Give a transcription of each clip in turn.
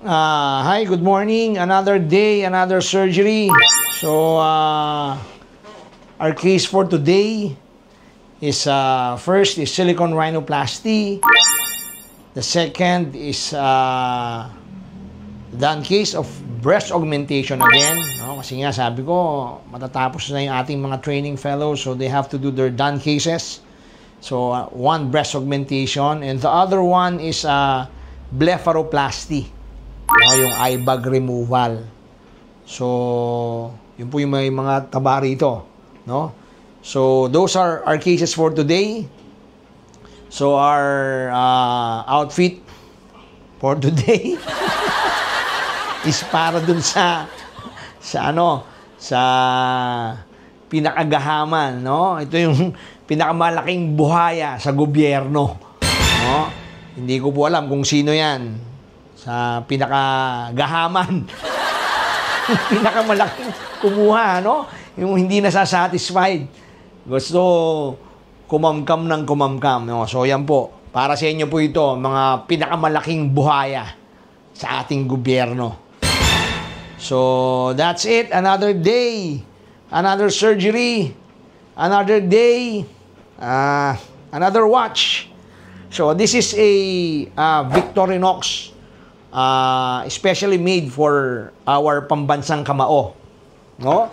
Hi, good morning. Another day, another surgery. So, our case for today is first is silicone rhinoplasty. The second is done case of breast augmentation again. No? Kasi nga sabi ko, matatapos na yung ating mga training fellows, so they have to do their done cases. So, one breast augmentation and the other one is blepharoplasty. No, yung eye bag removal. So, yun po yung may mga taba rito, no? So, those are our cases for today. So, our outfit for today is para dun sa pinakagahaman, no? Ito yung pinakamalaking buhaya sa gobyerno, no? Hindi ko po alam kung sino 'yan. Sa pinakagahaman. Pinakamalaking kumuha, no? Yung hindi nasasatisfied. Gusto kumamkam ng kumamkam, no? So, yan po. Para sa inyo po ito, mga pinakamalaking buhaya sa ating gobyerno. So, that's it. Another day. Another surgery. Another day. Another watch. So, this is a Victorinox. Especially made for our pambansang kamao, no?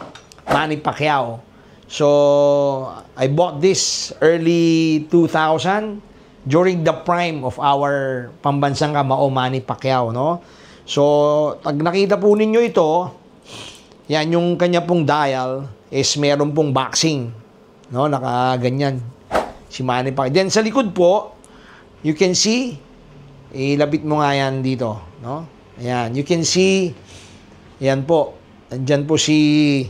Manny Pacquiao. So, I bought this early 2000 during the prime of our pambansang kamao, Manny Pacquiao, no? So, pag nakita po ninyo ito, yan yung kanya pong dial is meron pong boxing, no? Nakaganyan si Manny Pacquiao. Then sa likod po, you can see, ilapit mo nga yan dito, no? Ayan, you can see, ayan po, andyan po si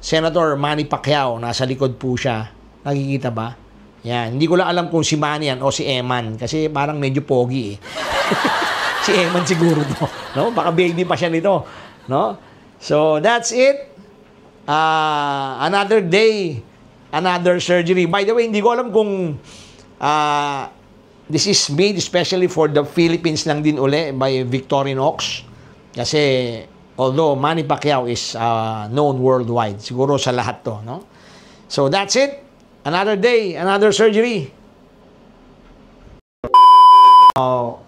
Senator Manny Pacquiao, nasa likod po siya. Nakikita ba? Ayan, hindi ko lang alam kung si Manny yan o si Eman, kasi parang medyo pogi eh. Si Eman siguro to, no? Baka baby pa siya nito, no? So, that's it. Another day, another surgery. By the way, hindi ko alam kung this is made especially for the Philippines lang din uli by Victorinox. Kasi although Manny Pacquiao is known worldwide, siguro sa lahat to, no? So that's it. Another day, another surgery.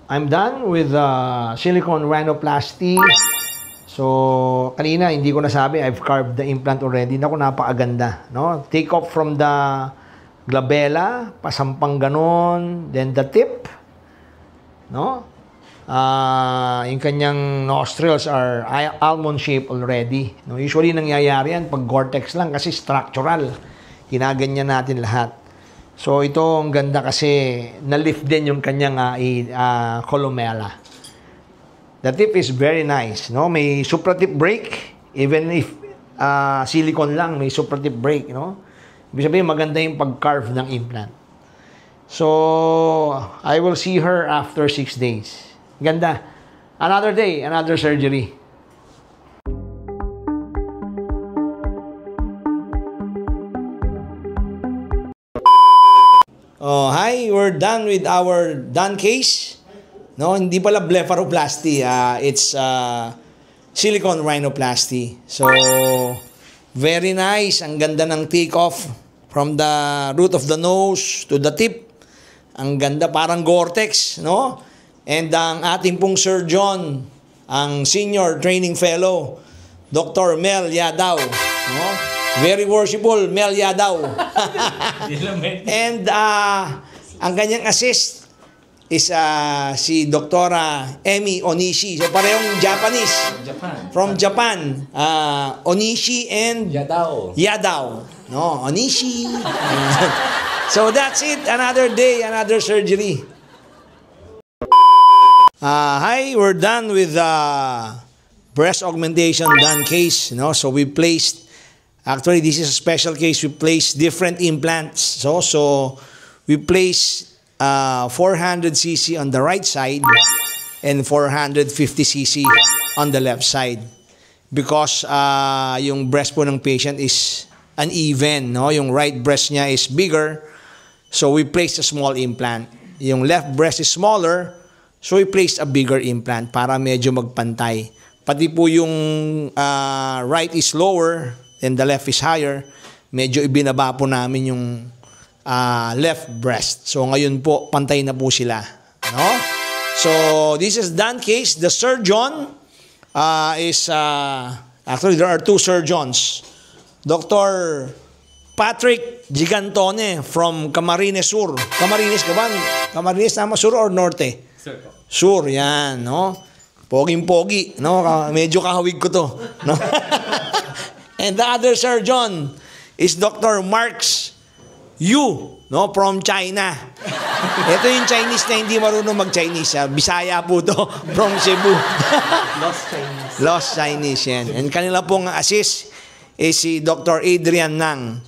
I'm done with silicone rhinoplasty. So kanina hindi ko nasabi, I've carved the implant already. Naku, napakaganda, no? Take off from the glabella, pasampang ganon, then the tip, no? Yung kanyang nostrils are almond shape already, no? Usually nangyayari yan pag Gore-Tex lang kasi structural, ginaganyan natin lahat. So ito ang ganda kasi na-lift din yung kanyang columella. The tip is very nice, no? May supratip break, even if silicone lang, may supratip break, no? Ibig sabihin, maganda yung pag-carve ng implant. So, I will see her after 6 days. Ganda. Another day, another surgery. Oh, hi, we're done with our done case. No, hindi pala blepharoplasty. It's silicone rhinoplasty. So, very nice. Ang ganda ng take-off from the root of the nose to the tip. Ang ganda, parang Gore-Tex, no? And ang ating pong surgeon, ang senior training fellow, Dr. Mel Yadaw, no? Very worshipful, Mel Yadaw. And ang kanyang assist is si Dr. Emi Onishi. So parehong Japanese. From Japan. Onishi and Yadaw. No, Onishi. So that's it. Another day, another surgery. Hi, we're done with breast augmentation done case. No? So we placed, actually this is a special case. We placed different implants. So we placed 400cc on the right side and 450cc on the left side. Because yung breast po ng patient is uneven, no? Yung right breast niya is bigger, so we placed a small implant. Yung left breast is smaller, So, we placed a bigger implant para medyo magpantay. Pati po yung right is lower and the left is higher. Medyo ibinaba po namin yung left breast. So, ngayon po, pantay na po sila. No? So, this is done case. The surgeon is, actually, there are two surgeons. Dr. Patrick Gigantone from Camarines Sur. Camarines ka ba? Camarines tama, Sur or Norte? Sur po. Sur, yan, no? Poging-pogi, no? Medyo kahawig ko to, no? And the other surgeon is Dr. Marx Yu, no? From China. Ito yung Chinese na hindi marunong mag-Chinese. Bisaya po to, from Cebu. Lost Chinese. Lost Chinese, yan. And kanila pong assist is si Dr. Adrian Nang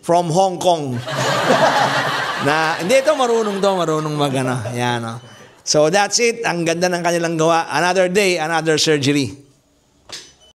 from Hong Kong. Hindi ito marunong mag-ano. Yan, no? So that's it. Ang ganda ng kanilang gawa. Another day, another surgery.